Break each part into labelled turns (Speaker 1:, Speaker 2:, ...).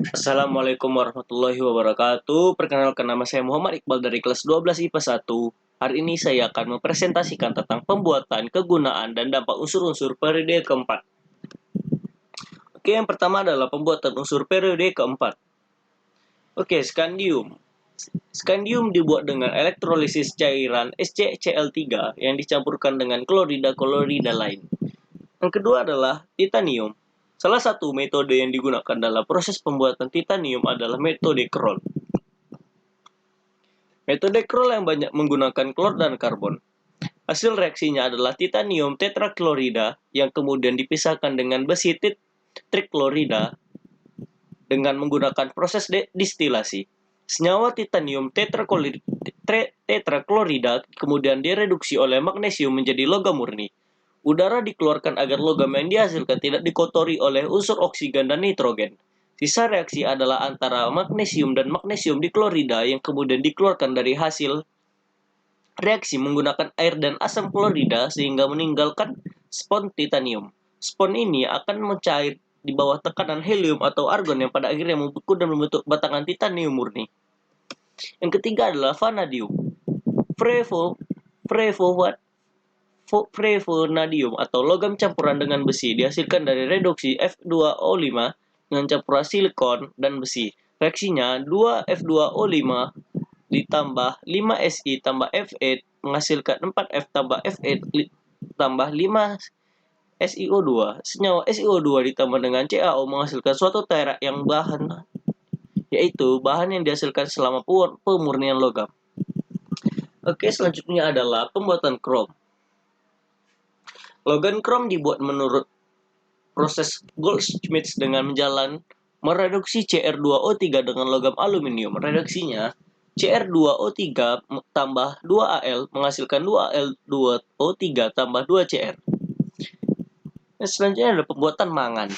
Speaker 1: Assalamualaikum warahmatullahi wabarakatuh. Perkenalkan, nama saya Muhammad Iqbal dari kelas 12 IPA 1. Hari ini saya akan mempresentasikan tentang pembuatan, kegunaan, dan dampak unsur-unsur periode keempat. Oke, yang pertama adalah pembuatan unsur periode keempat. Oke, skandium. Skandium dibuat dengan elektrolisis cairan SCCl3 yang dicampurkan dengan klorida lain. Yang kedua adalah titanium. Salah satu metode yang digunakan dalam proses pembuatan titanium adalah metode Kroll. Metode Kroll yang banyak menggunakan klor dan karbon. Hasil reaksinya adalah titanium tetraklorida yang kemudian dipisahkan dengan besi triklorida dengan menggunakan proses distilasi. Senyawa titanium tetraklorida kemudian direduksi oleh magnesium menjadi logam murni. Udara dikeluarkan agar logam yang dihasilkan tidak dikotori oleh unsur oksigen dan nitrogen. Sisa reaksi adalah antara magnesium dan magnesium diklorida yang kemudian dikeluarkan dari hasil reaksi menggunakan air dan asam klorida sehingga meninggalkan spon titanium. Spon ini akan mencair di bawah tekanan helium atau argon yang pada akhirnya membeku dan membentuk batangan titanium murni. Yang ketiga adalah vanadium. Frevanadium atau logam campuran dengan besi dihasilkan dari reduksi F2O5 dengan campuran silikon dan besi. Reaksinya 2F2O5 ditambah 5Si tambah F8 menghasilkan 4F tambah F8 tambah 5 SiO2. Senyawa SiO2 ditambah dengan CaO menghasilkan suatu terak yang yaitu bahan yang dihasilkan selama pemurnian logam. Oke, selanjutnya adalah pembuatan krom. Logam krom dibuat menurut proses Goldschmidt dengan mereduksi Cr2O3 dengan logam aluminium. Reduksinya Cr2O3 tambah 2Al menghasilkan 2Al2O3 tambah 2Cr. Selanjutnya adalah pembuatan mangan.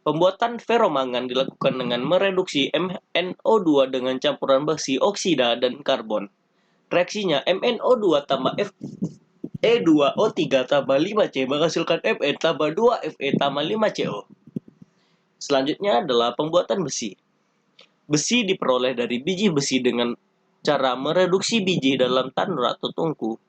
Speaker 1: Pembuatan ferromangan dilakukan dengan mereduksi MnO2 dengan campuran besi, oksida, dan karbon. Reaksinya MnO2 tambah E2O3 tambah 5C menghasilkan Fe tambah 2Fe tambah 5CO. Selanjutnya adalah pembuatan besi. Besi diperoleh dari biji besi dengan cara mereduksi biji dalam tanur atau tungku.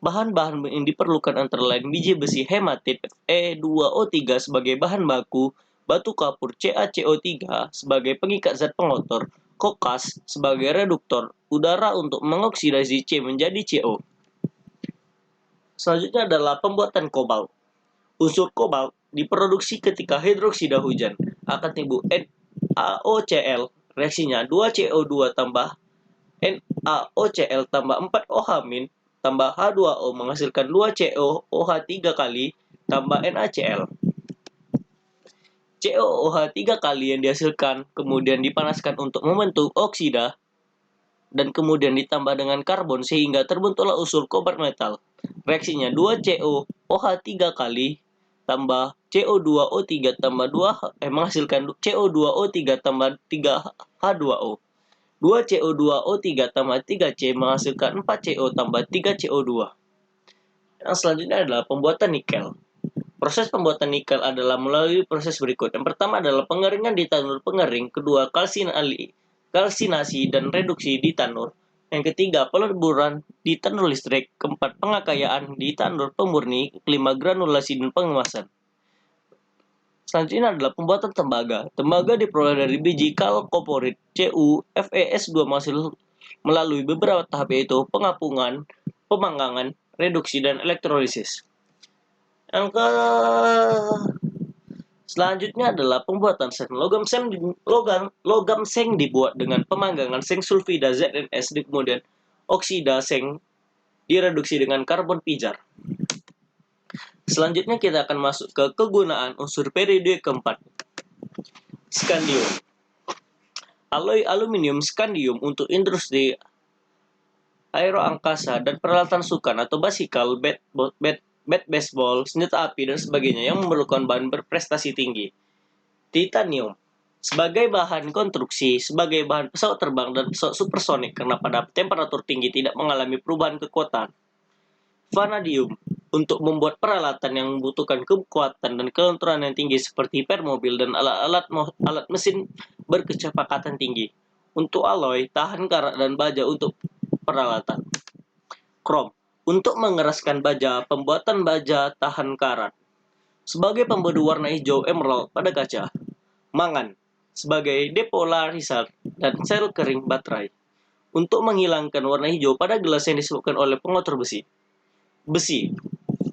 Speaker 1: Bahan-bahan yang diperlukan antara lain biji besi hematit Fe2O3 sebagai bahan baku, batu kapur CaCO3 sebagai pengikat zat pengotor, kokas sebagai reduktor, udara untuk mengoksidasi C menjadi CO. Selanjutnya adalah pembuatan kobalt. Unsur kobalt diproduksi ketika hidroksida hujan akan timbul NaOCl. Reaksinya 2CO2 tambah NaOCl tambah 4OH- tambah H2O menghasilkan 2COOH3 kali tambah NaCl. COOH3 kali yang dihasilkan kemudian dipanaskan untuk membentuk oksida dan kemudian ditambah dengan karbon sehingga terbentuklah unsur kobalt metal. Reaksinya 2COOH3 kali tambah CO2O3 tambah 2 menghasilkan CO2O3 tambah 3H2O. 2CO2O3 tambah 3C menghasilkan 4CO tambah 3CO2. Yang selanjutnya adalah pembuatan nikel. Proses pembuatan nikel adalah melalui proses berikut. Yang pertama adalah pengeringan di tanur pengering, kedua kalsinasi dan reduksi di tanur, yang ketiga peleburan di tanur listrik, keempat pengakayaan di tanur pemurni, kelima granulasi dan pengemasan. Selanjutnya adalah pembuatan tembaga. Tembaga diperoleh dari biji kalkoporit CuFeS2 melalui beberapa tahap yaitu pengapungan, pemanggangan, reduksi, dan elektrolisis. Selanjutnya adalah pembuatan seng. Logam seng dibuat dengan pemanggangan seng sulfida ZnS, kemudian oksida seng direduksi dengan karbon pijar. Selanjutnya kita akan masuk ke kegunaan unsur periode keempat. Skandium. Alloy aluminium skandium untuk industri aeroangkasa dan peralatan sukan atau basikal, bat baseball, senjata api, dan sebagainya yang memerlukan bahan berprestasi tinggi. Titanium sebagai bahan konstruksi, sebagai bahan pesawat terbang dan pesawat supersonik karena pada temperatur tinggi tidak mengalami perubahan kekuatan. Vanadium untuk membuat peralatan yang membutuhkan kekuatan dan kelenturan yang tinggi seperti permobil dan alat mesin berkecepatan tinggi. Untuk alloy, tahan karat dan baja untuk peralatan. Krom. Untuk mengeraskan baja, pembuatan baja tahan karat. Sebagai pemberi warna hijau emerald pada kaca. Mangan. Sebagai depolarisar dan sel kering baterai. Untuk menghilangkan warna hijau pada gelas yang disebabkan oleh pengotor besi. Besi.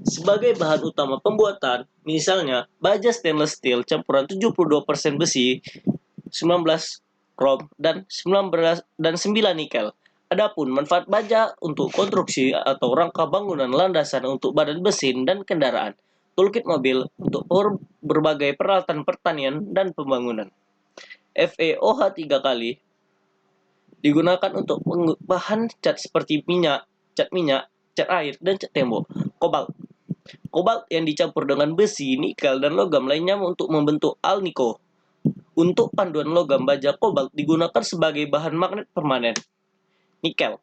Speaker 1: Sebagai bahan utama pembuatan, misalnya baja stainless steel campuran 72% besi, 19 krom dan 9 nikel. Adapun manfaat baja untuk konstruksi atau rangka bangunan landasan untuk badan mesin dan kendaraan, toolkit mobil untuk berbagai peralatan pertanian dan pembangunan. FeOH 3 kali digunakan untuk bahan cat seperti cat minyak, cat air, dan cat tembok. Kobalt. Kobalt yang dicampur dengan besi, nikel, dan logam lainnya untuk membentuk alnico. Untuk panduan logam baja kobalt digunakan sebagai bahan magnet permanen. Nikel.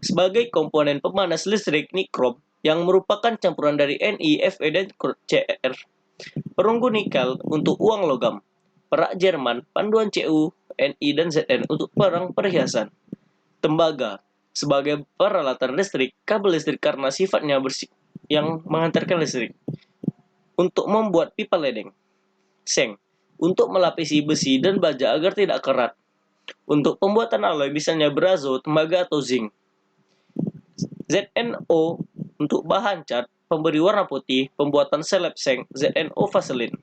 Speaker 1: Sebagai komponen pemanas listrik nikrom yang merupakan campuran dari Ni, Fe, dan Cr. Perunggu nikel untuk uang logam. Perak Jerman, panduan Cu, Ni, dan Zn untuk perang perhiasan. Tembaga. Sebagai peralatan listrik, kabel listrik karena sifatnya bersih yang mengantarkan listrik. Untuk membuat pipa ledeng. Seng. Untuk melapisi besi dan baja agar tidak kerat. Untuk pembuatan alloy misalnya berazo, tembaga, atau zinc. ZNO untuk bahan cat, pemberi warna putih, pembuatan seleb seng, ZNO Vaseline.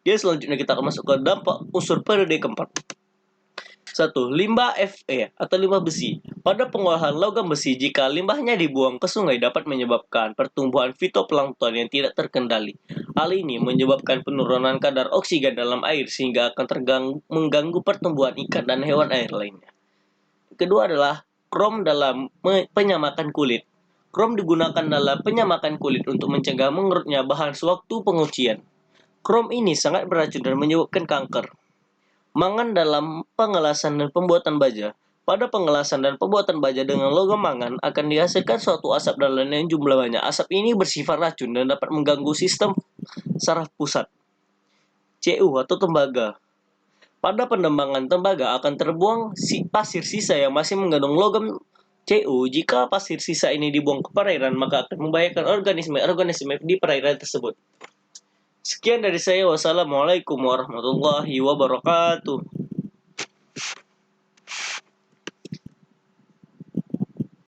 Speaker 1: Jadi selanjutnya kita akan masuk ke dampak unsur periode keempat. 1. Limbah Fe atau limbah besi. Pada pengolahan logam besi, jika limbahnya dibuang ke sungai dapat menyebabkan pertumbuhan fitoplankton yang tidak terkendali. Hal ini menyebabkan penurunan kadar oksigen dalam air sehingga akan mengganggu pertumbuhan ikan dan hewan air lainnya. Kedua adalah krom dalam penyamakan kulit. Krom digunakan dalam penyamakan kulit untuk mencegah mengerutnya bahan sewaktu pengucian. Krom ini sangat beracun dan menyebabkan kanker. Mangan dalam pengelasan dan pembuatan baja. Pada pengelasan dan pembuatan baja dengan logam mangan akan dihasilkan suatu asap dalam yang jumlah banyak. Asap ini bersifat racun dan dapat mengganggu sistem saraf pusat. Cu atau tembaga. Pada pendembangan tembaga akan terbuang pasir sisa yang masih mengandung logam Cu. Jika pasir sisa ini dibuang ke perairan, maka akan membahayakan organisme di perairan tersebut. Sekian dari saya. Wassalamualaikum warahmatullahi wabarakatuh.